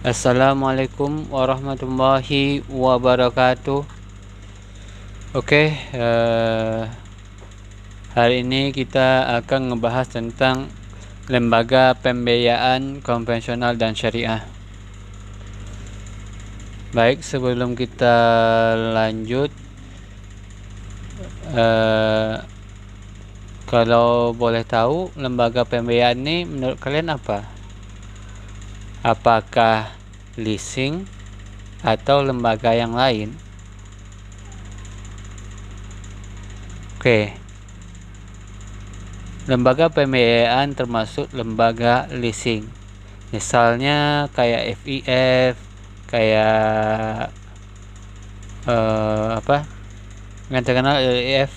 Assalamualaikum warahmatullahi wabarakatuh. Oke, hari ini kita akan ngebahas tentang lembaga pembiayaan konvensional dan syariah. Baik, sebelum kita lanjut, kalau boleh tahu lembaga pembiayaan ini menurut kalian apa? Apakah leasing atau lembaga yang lain? Oke, lembaga pembiayaan termasuk lembaga leasing. Misalnya kayak FIF, kayak yang terkenal LIF.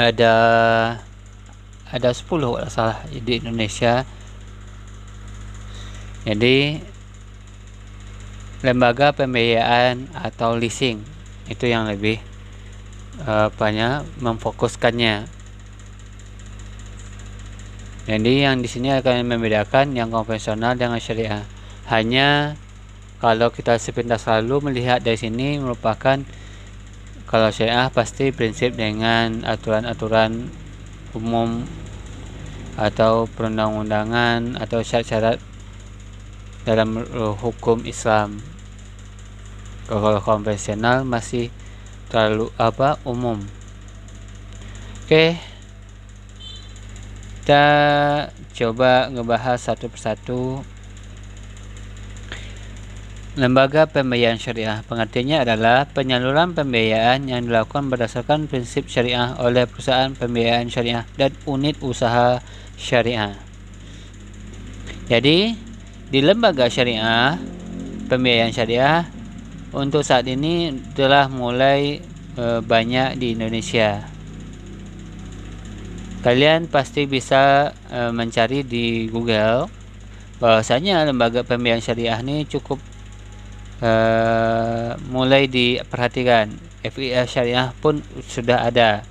ada 10 kalau salah di Indonesia. Jadi lembaga pembiayaan atau leasing itu yang lebih banyak memfokuskannya. Jadi yang di sini akan membedakan yang konvensional dengan syariah. Hanya kalau kita sepintas lalu melihat dari sini merupakan kalau syariah pasti prinsip dengan aturan-aturan umum atau perundang-undangan atau syarat-syarat dalam hukum Islam. Kalau konvensional masih terlalu umum. Oke, kita coba ngebahas satu persatu. Lembaga pembiayaan syariah pengertiannya adalah penyaluran pembiayaan yang dilakukan berdasarkan prinsip syariah oleh perusahaan pembiayaan syariah dan unit usaha syariah. Jadi di lembaga syariah pembiayaan syariah untuk saat ini telah mulai banyak di Indonesia. Kalian pasti bisa mencari di Google bahwasanya lembaga pembiayaan syariah ini cukup mulai diperhatikan. FIF syariah pun sudah ada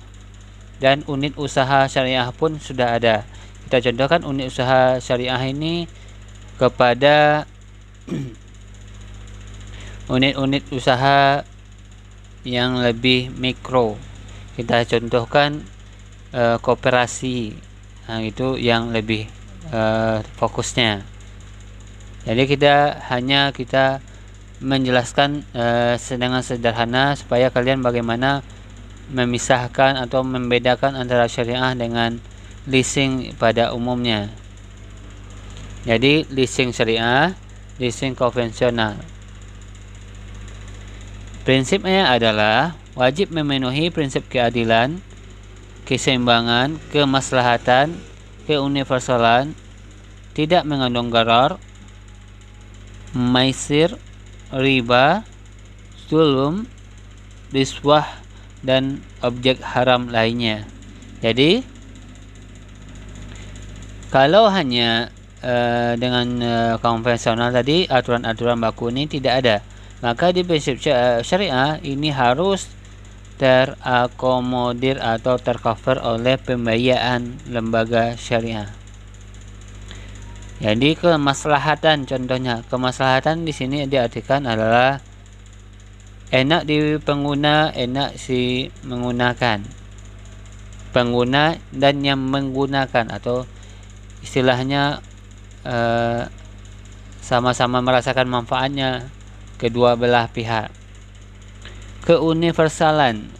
dan unit usaha syariah pun sudah ada. Kita contohkan unit usaha syariah ini kepada unit-unit usaha yang lebih mikro. Kita contohkan koperasi, itu yang lebih fokusnya. Jadi kita menjelaskan dengan sederhana supaya kalian bagaimana memisahkan atau membedakan antara syariah dengan leasing pada umumnya. Jadi leasing syariah, leasing konvensional. Prinsipnya adalah wajib memenuhi prinsip keadilan, keseimbangan, kemaslahatan, keuniversalan, tidak mengandung gharar, maisir, riba, zulm, riswah, dan objek haram lainnya. Jadi kalau hanya dengan konvensional tadi aturan-aturan baku ini tidak ada, maka di prinsip syariah ini harus terakomodir atau tercover oleh pembiayaan lembaga syariah. Jadi kemaslahatan, contohnya kemaslahatan di sini diartikan adalah enak di pengguna, enak si menggunakan, pengguna dan yang menggunakan, atau istilahnya sama-sama merasakan manfaatnya kedua belah pihak. Keuniversalan,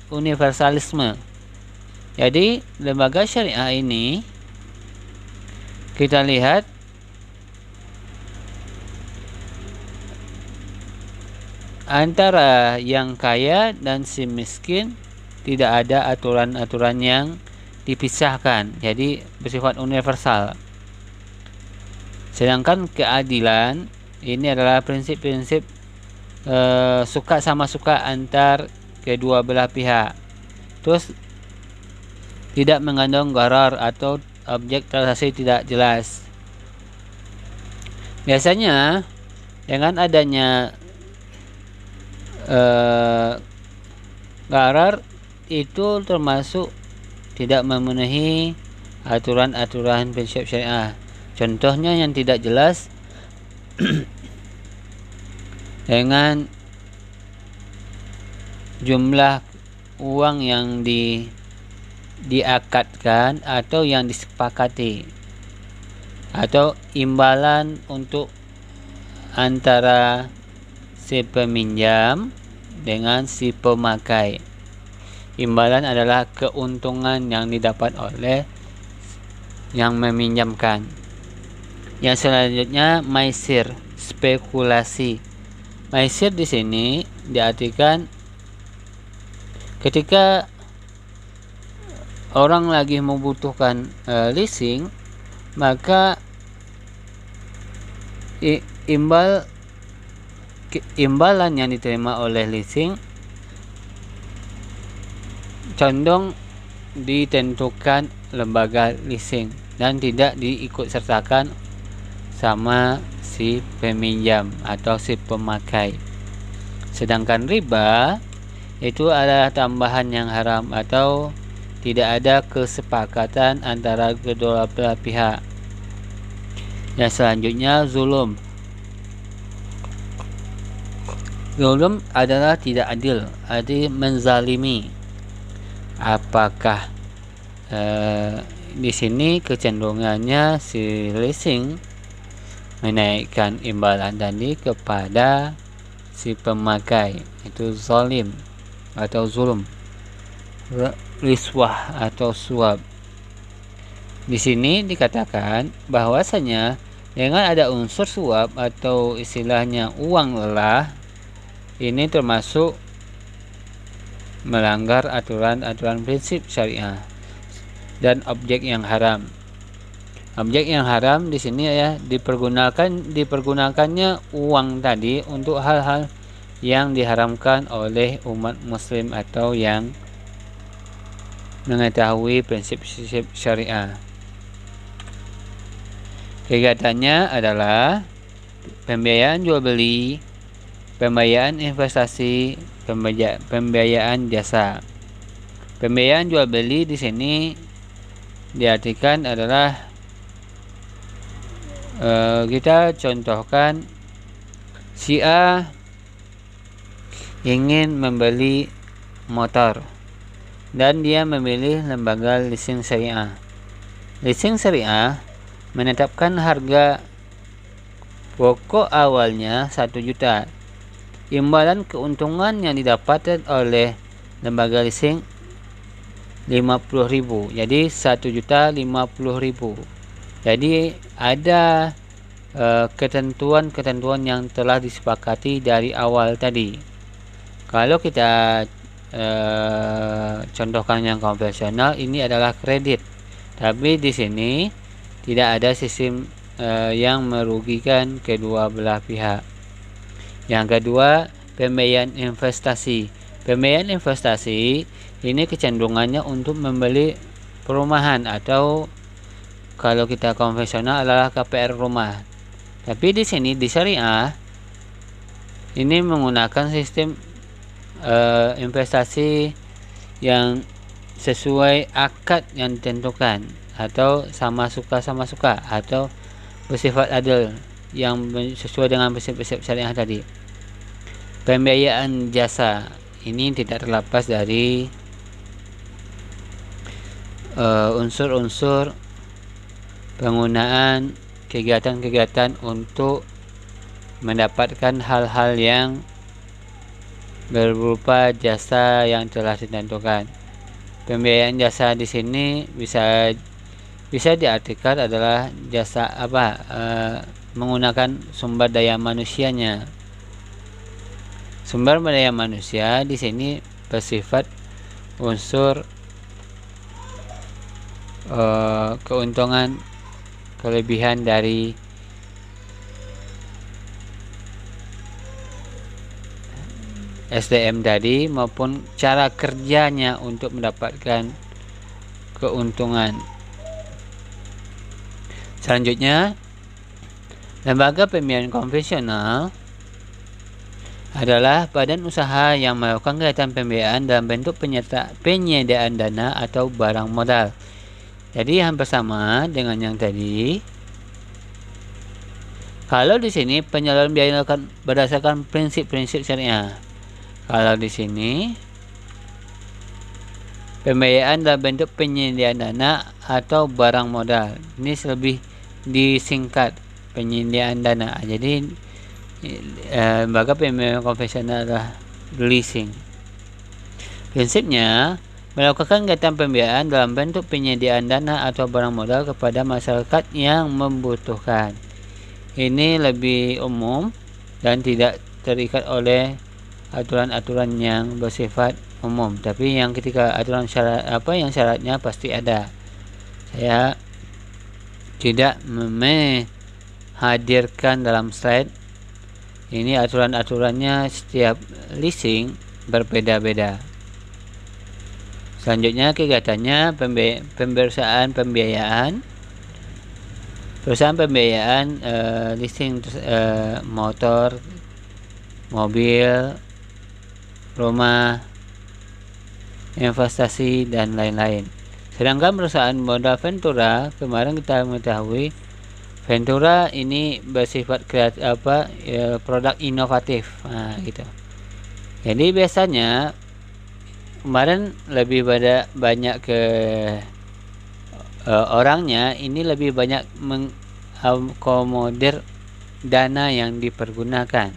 universalisme. Jadi lembaga syariah ini kita lihat antara yang kaya dan si miskin tidak ada aturan-aturan yang dipisahkan, jadi bersifat universal. Sedangkan keadilan ini adalah prinsip-prinsip suka sama suka antar kedua belah pihak. Terus tidak mengandung gharar atau objek transaksi tidak jelas. Biasanya dengan adanya gharar itu termasuk tidak memenuhi aturan-aturan prinsip syariah. Contohnya yang tidak jelas dengan jumlah uang yang diakadkan atau yang disepakati, atau imbalan untuk antara si peminjam dengan si pemakai. Imbalan adalah keuntungan yang didapat oleh yang meminjamkan. Yang selanjutnya maisir, spekulasi. Maisir di sini diartikan ketika orang lagi membutuhkan leasing, maka imbalan yang diterima oleh leasing condong ditentukan lembaga leasing dan tidak diikutsertakan sama si peminjam atau si pemakai. Sedangkan riba itu adalah tambahan yang haram atau tidak ada kesepakatan antara kedua belah pihak. Yang selanjutnya zulum. Zulum adalah tidak adil, arti menzalimi. Apakah di sini kecenderungannya si leasing menaikkan imbalan tadi kepada si pemakai, itu zalim atau zulum, riswah atau suap. Di sini dikatakan bahwasanya dengan ada unsur suap atau istilahnya uang lelah, ini termasuk melanggar aturan-aturan prinsip syariah dan objek yang haram. Objek yang haram di sini ya dipergunakannya uang tadi untuk hal-hal yang diharamkan oleh umat muslim atau yang mengetahui prinsip-prinsip syariah. Kegiatannya adalah pembiayaan jual beli, pembiayaan investasi, pembiayaan jasa. Pembiayaan jual beli di sini diartikan adalah kita contohkan si A ingin membeli motor dan dia memilih lembaga leasing syariah. Leasing syariah menetapkan harga pokok awalnya 1 juta. Imbalan keuntungan yang didapatkan oleh lembaga leasing 50.000. Jadi 1.050.000. Jadi ada ketentuan-ketentuan yang telah disepakati dari awal tadi. Kalau kita contohkan yang konvensional, ini adalah kredit. Tapi di sini tidak ada sistem yang merugikan kedua belah pihak. Yang kedua, pembiayaan investasi. Pembiayaan investasi ini kecenderungannya untuk membeli perumahan atau kalau kita konvensional adalah KPR rumah. Tapi di sini di syariah ini menggunakan sistem investasi yang sesuai akad yang ditentukan atau sama suka atau bersifat adil yang sesuai dengan prinsip-prinsip syariah tadi. Pembiayaan jasa ini tidak terlepas dari unsur-unsur penggunaan kegiatan-kegiatan untuk mendapatkan hal-hal yang berupa jasa yang telah ditentukan. Pembiayaan jasa di sini bisa diartikan adalah jasa menggunakan sumber daya manusianya. Sumber daya manusia di sini bersifat unsur keuntungan kelebihan dari SDM tadi maupun cara kerjanya untuk mendapatkan keuntungan. Selanjutnya, lembaga pembiayaan konvensional adalah badan usaha yang melakukan kegiatan pembiayaan dalam bentuk penyediaan dana atau barang modal. Jadi hampir sama dengan yang tadi. Kalau di sini penyaluran biaya dilakukan berdasarkan prinsip-prinsip syariah. Kalau di sini pembiayaan dalam bentuk penyediaan dana atau barang modal. Ini lebih disingkat, penyediaan dana. Jadi lembaga pembiayaan konvensional adalah leasing. Prinsipnya melakukan kegiatan pembiayaan dalam bentuk penyediaan dana atau barang modal kepada masyarakat yang membutuhkan. Ini lebih umum dan tidak terikat oleh aturan-aturan yang bersifat umum, tapi yang ketika aturan syarat yang syaratnya pasti ada. Saya tidak menghadirkan dalam slide ini aturan-aturannya, setiap leasing berbeda-beda. Selanjutnya kegiatannya perusahaan pembiayaan leasing motor, mobil, rumah, investasi dan lain-lain. Sedangkan perusahaan modal Ventura, kemarin kita mengetahui Ventura ini bersifat produk inovatif, gitu. Jadi biasanya kemarin lebih banyak ke orangnya, ini lebih banyak mengakomodir dana yang dipergunakan.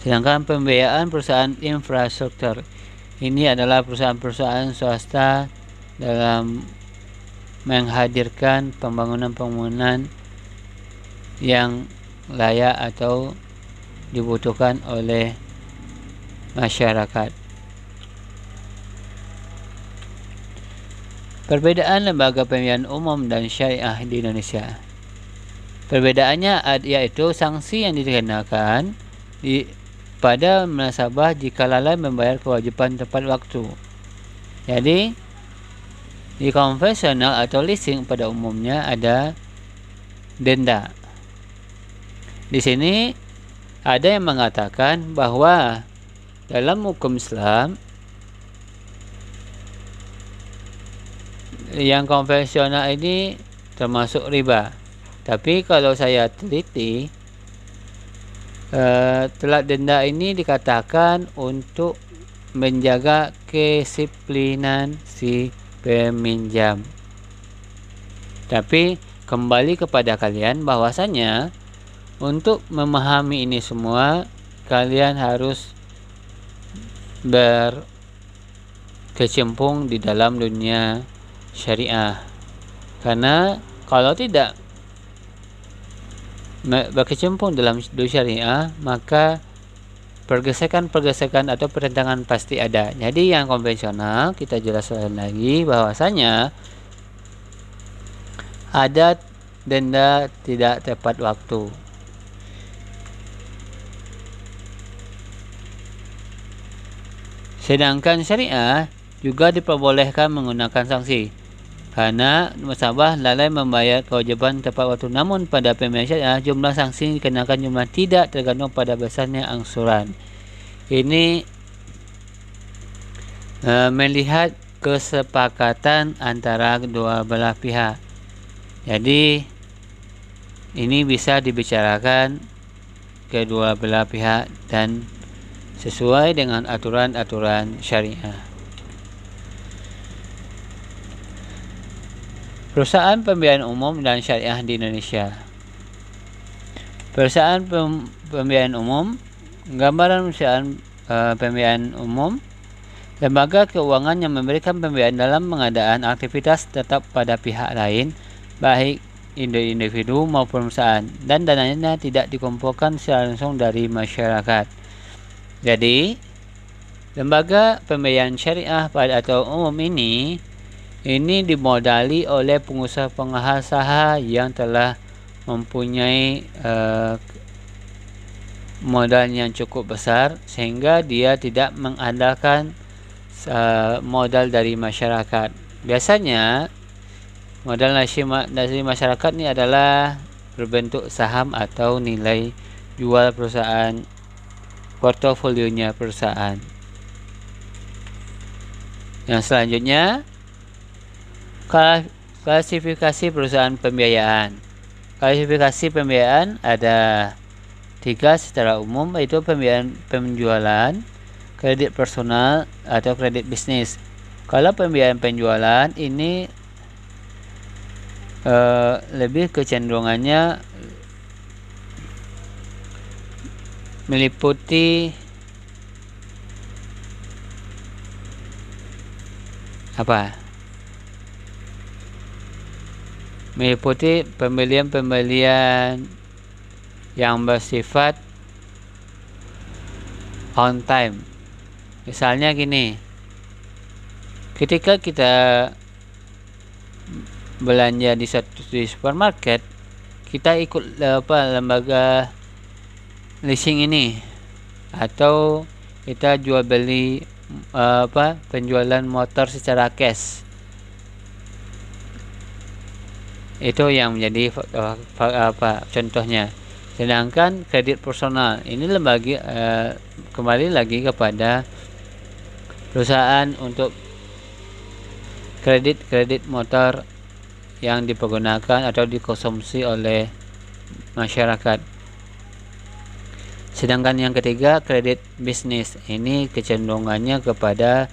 Sedangkan pembiayaan perusahaan infrastruktur ini adalah perusahaan-perusahaan swasta dalam menghadirkan pembangunan yang layak atau dibutuhkan oleh masyarakat. Perbedaan lembaga pembiayaan umum dan syariah di Indonesia. Perbedaannya yaitu sanksi yang dikenakan pada nasabah jika lalai membayar kewajiban tepat waktu. Jadi di konvensional atau leasing pada umumnya ada denda. Di sini ada yang mengatakan bahwa dalam hukum Islam yang konvensional ini termasuk riba. Tapi kalau saya teliti, telat denda ini dikatakan untuk menjaga kedisiplinan si peminjam. Tapi kembali kepada kalian bahwasanya untuk memahami ini semua kalian harus berkecimpung di dalam dunia syariah. Karena kalau tidak berkecimpung dalam dunia syariah, maka pergesekan-pergesekan atau pertentangan pasti ada. Jadi yang konvensional kita jelaskan lagi bahwasanya ada denda tidak tepat waktu. Sedangkan syariah juga diperbolehkan menggunakan sanksi karena nasabah lalai membayar kewajiban tepat waktu. Namun pada pembiayaan syariah jumlah sanksi dikenakan jumlah tidak tergantung pada besarnya angsuran. Ini melihat kesepakatan antara kedua belah pihak. Jadi ini bisa dibicarakan kedua belah pihak dan sesuai dengan aturan-aturan syariah. Perusahaan pembiayaan umum dan syariah di Indonesia. Perusahaan pembiayaan umum, gambaran perusahaan pembiayaan umum, lembaga keuangan yang memberikan pembiayaan dalam pengadaan aktivitas tetap pada pihak lain, baik individu maupun perusahaan, dan dananya tidak dikumpulkan secara langsung dari masyarakat. Jadi, lembaga pembiayaan syariah atau umum ini dimodali oleh pengusaha-pengusaha yang telah mempunyai modal yang cukup besar sehingga dia tidak mengandalkan modal dari masyarakat. Biasanya modal dari masyarakat ini adalah berbentuk saham atau nilai jual perusahaan, portofolionya perusahaan. Yang selanjutnya, klasifikasi perusahaan pembiayaan. Klasifikasi pembiayaan ada 3 secara umum, yaitu pembiayaan penjualan, kredit personal, atau kredit bisnis. Kalau pembiayaan penjualan ini lebih kecenderungannya meliputi meliputi pembelian yang bersifat on time. Misalnya gini, ketika kita belanja di supermarket, kita ikut lembaga leasing ini, atau kita jual beli penjualan motor secara cash. Itu yang menjadi contohnya. Sedangkan kredit personal ini lembaga kembali lagi kepada perusahaan untuk kredit motor yang dipergunakan atau dikonsumsi oleh masyarakat. Sedangkan yang ketiga, kredit bisnis ini kecenderungannya kepada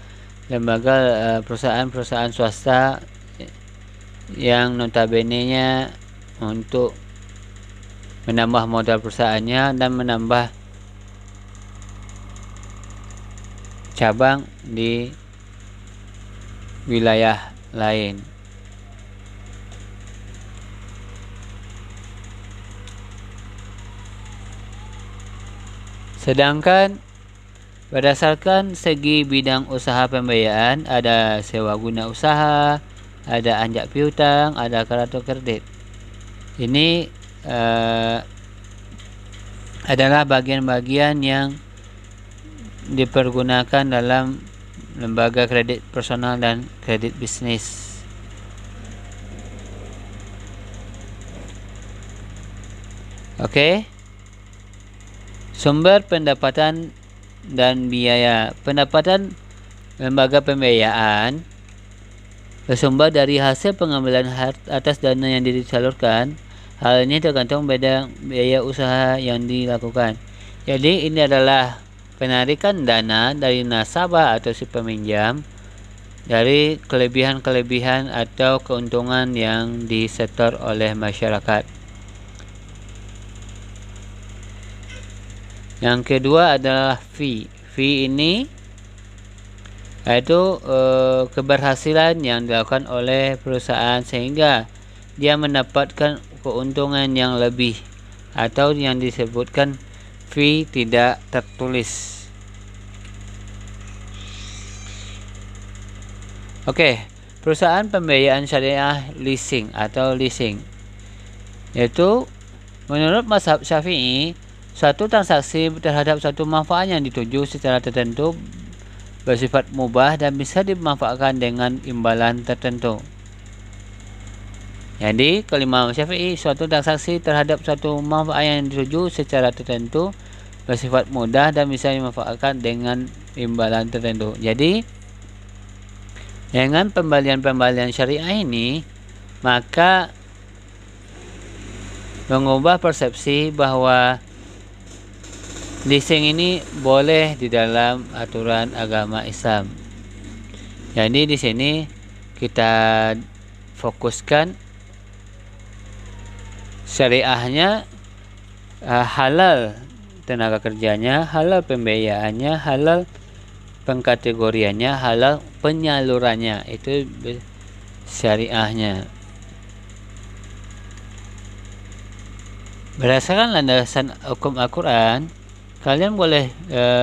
lembaga perusahaan-perusahaan swasta yang notabene-nya untuk menambah modal perusahaannya dan menambah cabang di wilayah lain. Sedangkan berdasarkan segi bidang usaha pembiayaan, ada sewa guna usaha, ada anjak piutang, ada kartu kredit. Ini adalah bagian-bagian yang dipergunakan dalam lembaga kredit personal dan kredit bisnis. Oke. Sumber pendapatan dan biaya. Pendapatan lembaga pembiayaan bersumber dari hasil pengambilan atas dana yang disalurkan. Hal ini tergantung biaya usaha yang dilakukan. Jadi ini adalah penarikan dana dari nasabah atau si peminjam dari kelebihan-kelebihan atau keuntungan yang disetor oleh masyarakat. Yang kedua adalah fee. Fee ini yaitu keberhasilan yang dilakukan oleh perusahaan sehingga dia mendapatkan keuntungan yang lebih, atau yang disebutkan fee tidak tertulis. Oke, perusahaan pembiayaan syariah leasing atau leasing, yaitu menurut mazhab Syafi'i, suatu transaksi terhadap suatu manfaat yang dituju secara tertentu bersifat mubah dan bisa dimanfaatkan dengan imbalan tertentu. Jadi, kelima Syafi'i, suatu transaksi terhadap suatu manfaat yang dituju secara tertentu bersifat mudah dan bisa dimanfaatkan dengan imbalan tertentu. Jadi, dengan pembelian-pembelian syariah ini, maka mengubah persepsi bahwa leasing ini boleh di dalam aturan agama Islam. Jadi di sini kita fokuskan syariahnya, halal tenaga kerjanya, halal pembiayaannya, halal pengkategoriannya, halal penyalurannya. Itu syariahnya. Berdasarkan landasan hukum Al-Quran, kalian boleh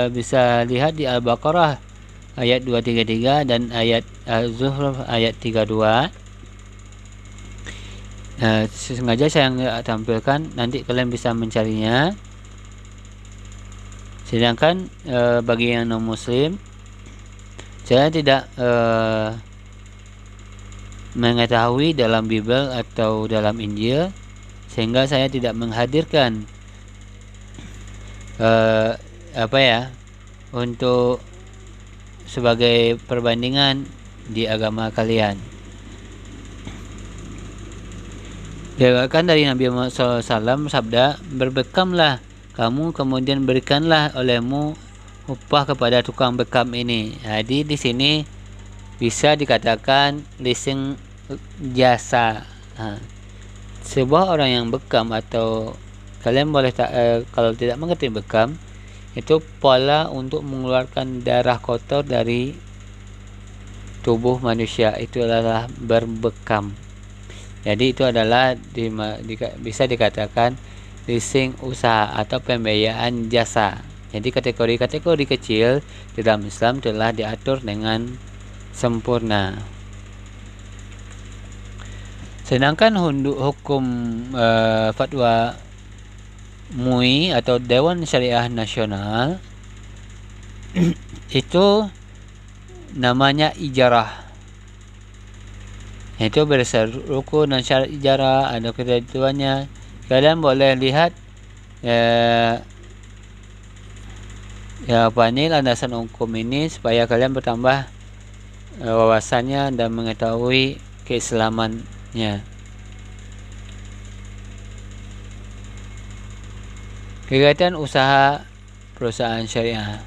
bisa lihat di Al-Baqarah ayat 233 dan ayat Az-Zukhruf ayat 32. Sengaja saya nggak tampilkan, nanti kalian bisa mencarinya. Sedangkan bagi yang non muslim, saya tidak mengetahui dalam Bible atau dalam Injil, sehingga saya tidak menghadirkan untuk sebagai perbandingan di agama kalian. Diriwayatkan dari Nabi Muhammad SAW sabda, berbekamlah kamu, kemudian berikanlah olehmu upah kepada tukang bekam ini. Jadi di sini bisa dikatakan leasing jasa. Sebuah orang yang bekam, atau kalian boleh kalau tidak mengerti bekam, itu pola untuk mengeluarkan darah kotor dari tubuh manusia, itu adalah berbekam. Jadi itu adalah bisa dikatakan leasing usaha atau pembiayaan jasa. Jadi kategori-kategori kecil di dalam Islam telah diatur dengan sempurna. Sedangkan hukum fatwa MUI atau Dewan Syariah Nasional itu namanya ijarah. Itu berdasar rukun dan syarat ijarah, ada ketentuannya. Kalian boleh lihat landasan hukum ini supaya kalian bertambah wawasannya dan mengetahui keislamannya. Kegiatan usaha perusahaan syariah.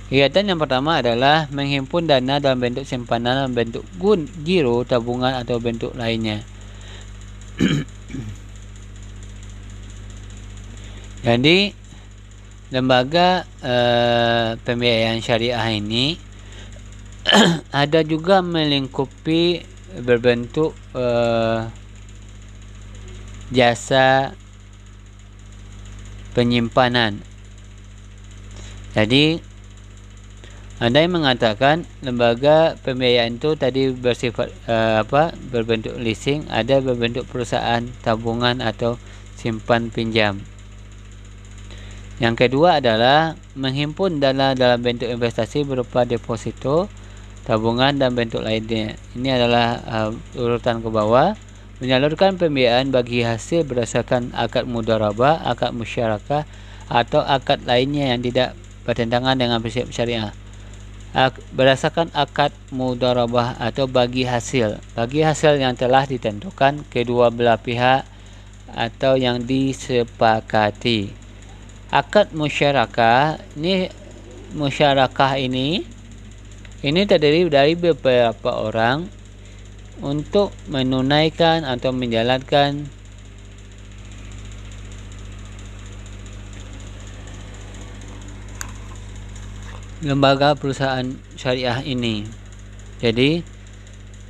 Kegiatan yang pertama adalah menghimpun dana dalam bentuk simpanan, dalam bentuk giro, tabungan atau bentuk lainnya. Jadi lembaga pembiayaan syariah ini ada juga melingkupi berbentuk jasa penyimpanan. Jadi ada yang mengatakan lembaga pembiayaan itu tadi bersifat berbentuk leasing, ada berbentuk perusahaan tabungan atau simpan pinjam. Yang kedua adalah menghimpun dana dalam bentuk investasi berupa deposito, tabungan dan bentuk lainnya. Ini adalah urutan ke bawah. Menyalurkan pembiayaan bagi hasil berdasarkan akad mudharabah, akad musyarakah atau akad lainnya yang tidak bertentangan dengan prinsip syariah. Berdasarkan akad mudharabah atau bagi hasil yang telah ditentukan kedua belah pihak atau yang disepakati. Akad musyarakah ini terdiri dari beberapa orang untuk menunaikan atau menjalankan lembaga perusahaan syariah ini. Jadi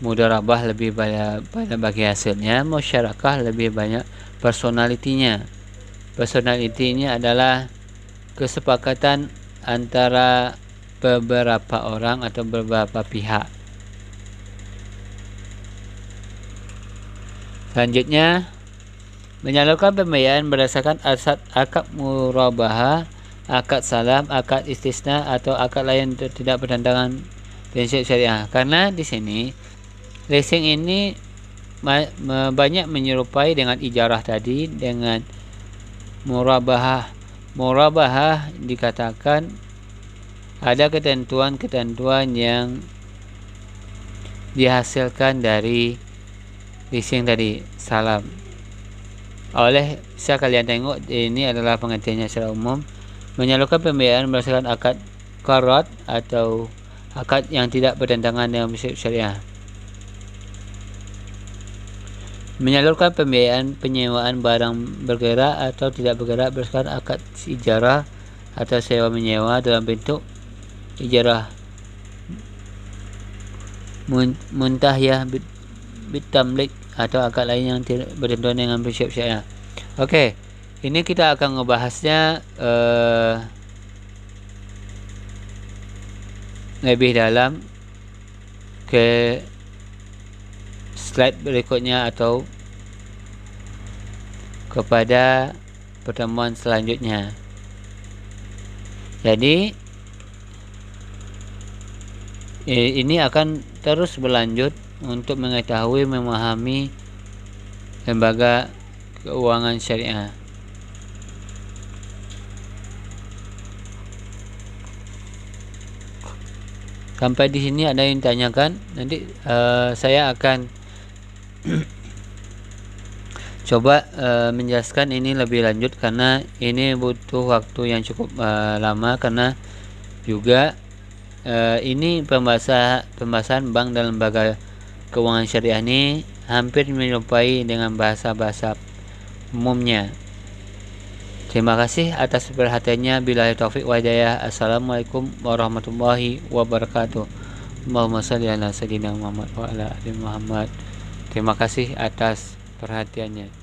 mudharabah lebih banyak bagi hasilnya, musyarakah lebih banyak personalitinya. Personalitinya adalah kesepakatan antara beberapa orang atau beberapa pihak. Selanjutnya, menyalurkan pembiayaan berdasarkan akad murabahah, akad salam, akad istisna atau akad lain tidak bertentangan prinsip syariah. Karena di sini leasing ini banyak menyerupai dengan ijarah tadi dengan murabahah. Murabahah dikatakan ada ketentuan-ketentuan yang dihasilkan dari leasing tadi, salam. Bisa kalian tengok ini adalah pengertiannya secara umum. Menyalurkan pembiayaan berdasarkan akad qarat atau akad yang tidak bertentangan dengan prinsip syariah. Menyalurkan pembiayaan penyewaan barang bergerak atau tidak bergerak berdasarkan akad ijarah atau sewa menyewa dalam bentuk ijarah muntahiyah bitamlik atau akad lain yang tidak bertentangan dengan prinsip syariah. Oke, ini kita akan ngebahasnya lebih dalam ke slide berikutnya atau kepada pertemuan selanjutnya. Jadi ini akan terus berlanjut untuk mengetahui, memahami lembaga keuangan syariah. Sampai di sini ada yang tanyakan, nanti saya akan coba menjelaskan ini lebih lanjut, karena ini butuh waktu yang cukup lama, karena juga ini pembahasan bank dan lembaga keuangan syariah ini hampir menyerupai dengan bahasa-bahasa umumnya. Terima kasih atas perhatiannya. Billahi taufik wa hidayah. Assalamualaikum warahmatullahi wabarakatuh. Allahumma shalli ala sayyidina Muhammad wa ala ali Muhammad. Terima kasih atas perhatiannya.